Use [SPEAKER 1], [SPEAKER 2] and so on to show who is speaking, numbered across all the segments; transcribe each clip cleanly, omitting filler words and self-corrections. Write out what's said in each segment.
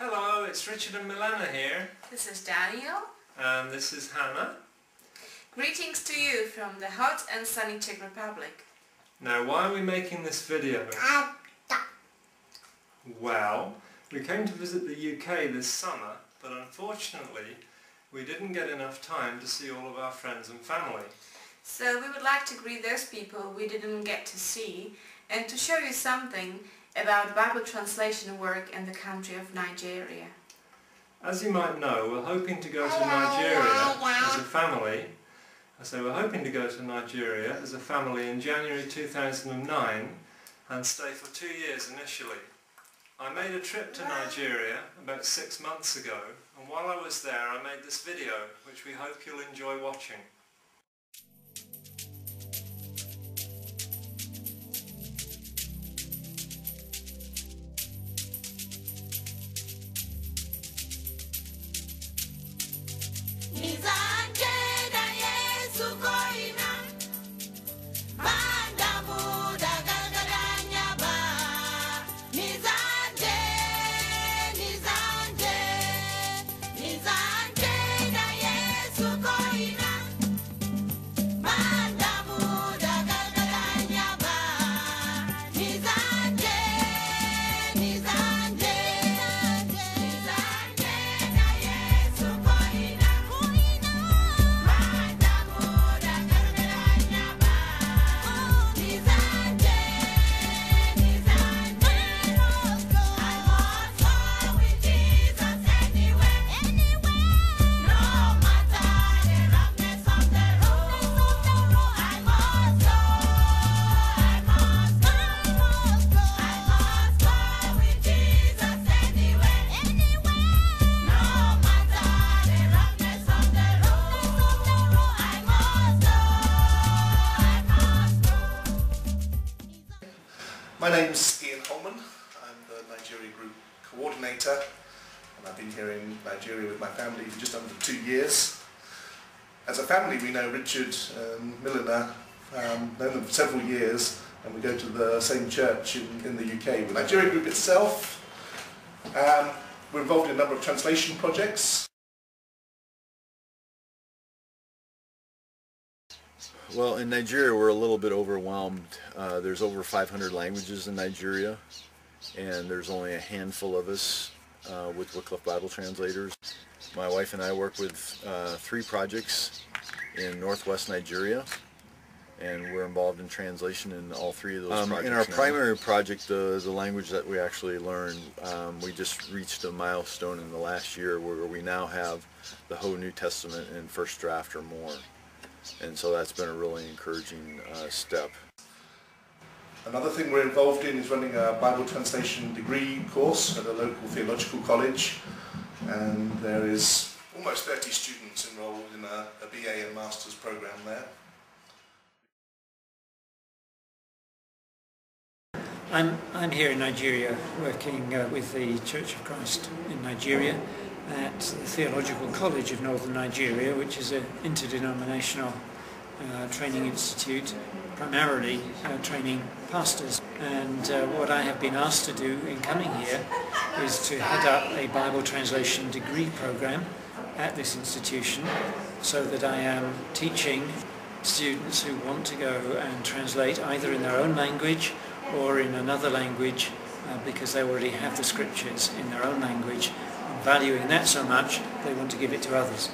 [SPEAKER 1] Hello, it's Richard and Milena here.
[SPEAKER 2] This is Daniel.
[SPEAKER 1] And this is Hannah.
[SPEAKER 2] Greetings to you from the hot and sunny Czech Republic.
[SPEAKER 1] Now, why are we making this video? Well, we came to visit the UK this summer, but unfortunately we didn't get enough time to see all of our friends and family.
[SPEAKER 2] So we would like to greet those people we didn't get to see and to show you something about Bible translation work in the country of Nigeria.
[SPEAKER 1] As you might know, we're hoping to go to Nigeria as a family. We're hoping to go to Nigeria as a family in January 2009 and stay for 2 years initially. I made a trip to Nigeria about 6 months ago, and while I was there I made this video which we hope you'll enjoy watching.
[SPEAKER 3] My name's Ian Holman. I'm the Nigeria Group Coordinator, and I've been here in Nigeria with my family for just under 2 years. As a family, we know Richard and Milena, known them for several years, and we go to the same church in the UK. The Nigeria Group itself, we're involved in a number of translation projects.
[SPEAKER 4] Well, in Nigeria we're a little bit overwhelmed. There's over 500 languages in Nigeria, and there's only a handful of us with Wycliffe Bible translators. My wife and I work with 3 projects in northwest Nigeria, and we're involved in translation in all 3 of those projects. In our primary project, the language that we actually learn, we just reached a milestone in the last year where we now have the whole New Testament in first draft or more. And so that's been a really encouraging step.
[SPEAKER 3] Another thing we're involved in is running a Bible translation degree course at a local theological college, and there is almost 30 students enrolled in a BA and Master's program there.
[SPEAKER 5] I'm here in Nigeria working with the Church of Christ in Nigeria at the Theological College of Northern Nigeria, which is an interdenominational training institute, primarily training pastors. And what I have been asked to do in coming here is to head up a Bible translation degree program at this institution, so that I am teaching students who want to go and translate either in their own language or in another language because they already have the scriptures in their own language. Valuing that so much, they want to give it to others.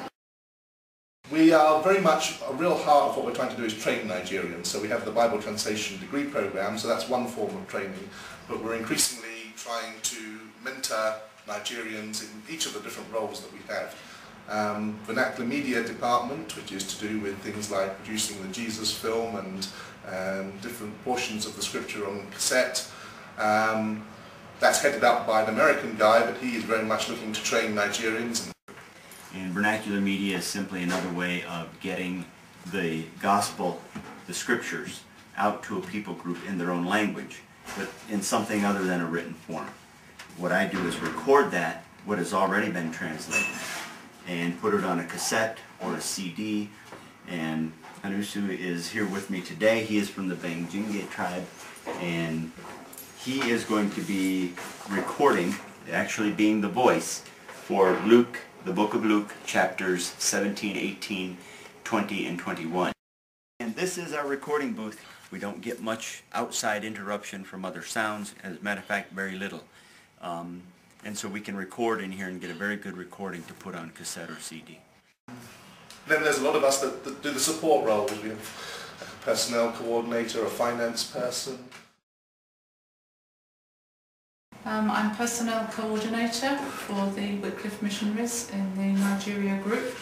[SPEAKER 3] We are very much, a real heart of what we're trying to do is train Nigerians. So we have the Bible translation degree program, so that's one form of training, but we're increasingly trying to mentor Nigerians in each of the different roles that we have. Vernacular media department, which is to do with things like producing the Jesus film and different portions of the scripture on cassette. That's headed up by an American guy, but he is very much looking to train Nigerians.
[SPEAKER 6] And vernacular media is simply another way of getting the gospel, the scriptures, out to a people group in their own language, but in something other than a written form. What I do is record that, what has already been translated, and put it on a cassette or a CD. And Anusu is here with me today. He is from the Benjinge tribe, and he is going to be recording actually being the voice for Luke, the book of Luke, chapters 17, 18, 20, and 21. And this is our recording booth. We don't get much outside interruption from other sounds, as a matter of fact, very little. And so we can record in here and get a very good recording to put on cassette or CD.
[SPEAKER 3] Then there's a lot of us that do the support roles. We have a personnel coordinator, a finance person.
[SPEAKER 7] I'm personnel coordinator for the Wycliffe missionaries in the Nigeria group,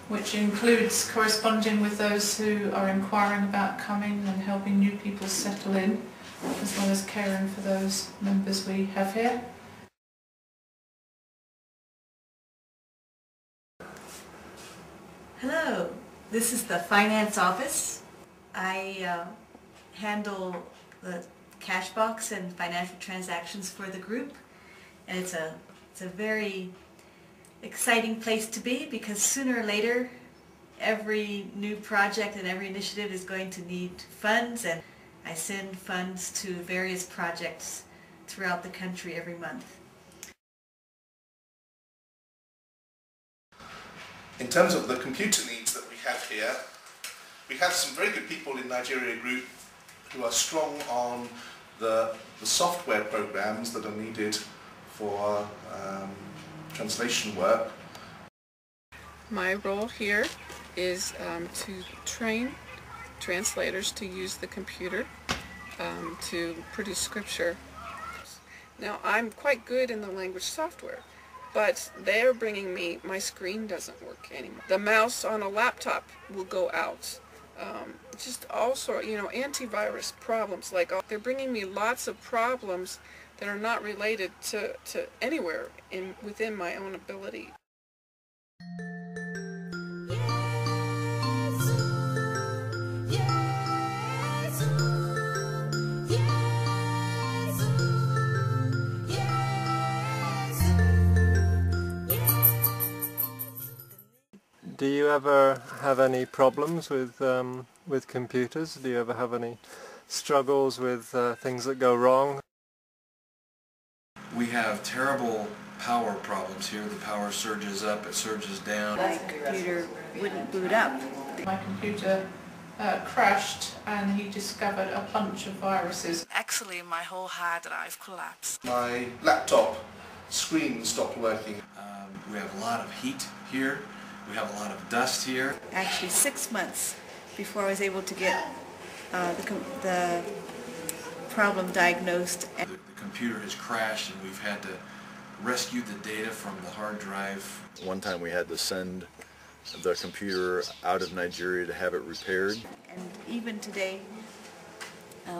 [SPEAKER 7] which includes corresponding with those who are inquiring about coming and helping new people settle in, as well as caring for those members we have here.
[SPEAKER 8] Hello, this is the finance office. I handle the cash box and financial transactions for the group, and it's a very exciting place to be, because sooner or later every new project and every initiative is going to need funds, and I send funds to various projects throughout the country every month.
[SPEAKER 3] In terms of the computer needs that we have here, we have some very good people in Nigeria group who are strong on the software programs that are needed for translation work.
[SPEAKER 9] My role here is to train translators to use the computer to produce scripture. Now, I'm quite good in the language software, but they're bringing me, my screen doesn't work anymore. The mouse on a laptop will go out. Just all sort, antivirus problems. Like, they're bringing me lots of problems that are not related to anywhere within my own ability.
[SPEAKER 1] Do you ever have any problems with computers? Do you ever have any struggles with things that go wrong?
[SPEAKER 10] We have terrible power problems here. The power surges up, it surges down.
[SPEAKER 8] My computer wouldn't boot up.
[SPEAKER 7] My computer crashed and he discovered a bunch of viruses.
[SPEAKER 2] Actually, my whole hard drive collapsed.
[SPEAKER 3] My laptop screen stopped working.
[SPEAKER 10] We have a lot of heat here. We have a lot of dust here.
[SPEAKER 8] Actually 6 months before I was able to get the problem diagnosed.
[SPEAKER 10] The computer has crashed and we've had to rescue the data from the hard drive.
[SPEAKER 4] One time we had to send the computer out of Nigeria to have it repaired.
[SPEAKER 8] And even today,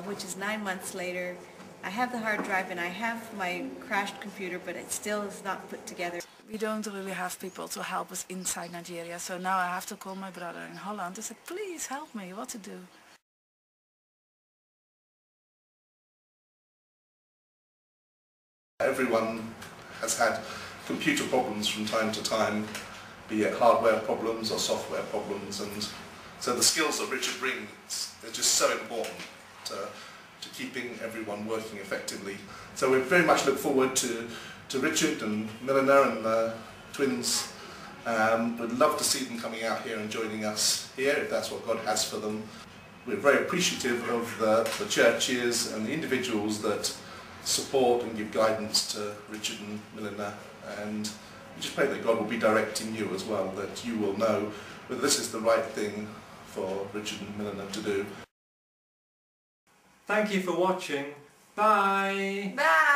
[SPEAKER 8] which is 9 months later, I have the hard drive and I have my crashed computer, but it still is not put together.
[SPEAKER 2] We don't really have people to help us inside Nigeria, so now I have to call my brother in Holland to say, please help me, what to do.
[SPEAKER 3] Everyone has had computer problems from time to time, be it hardware problems or software problems, and so the skills that Richard brings are just so important to keeping everyone working effectively. So we very much look forward to Richard and Milena and the twins. We'd love to see them coming out here and joining us here, if that's what God has for them. We're very appreciative of the churches and the individuals that support and give guidance to Richard and Milena, and we just pray that God will be directing you as well, that you will know whether this is the right thing for Richard and Milena to do.
[SPEAKER 1] Thank you for watching. Bye!
[SPEAKER 2] Bye!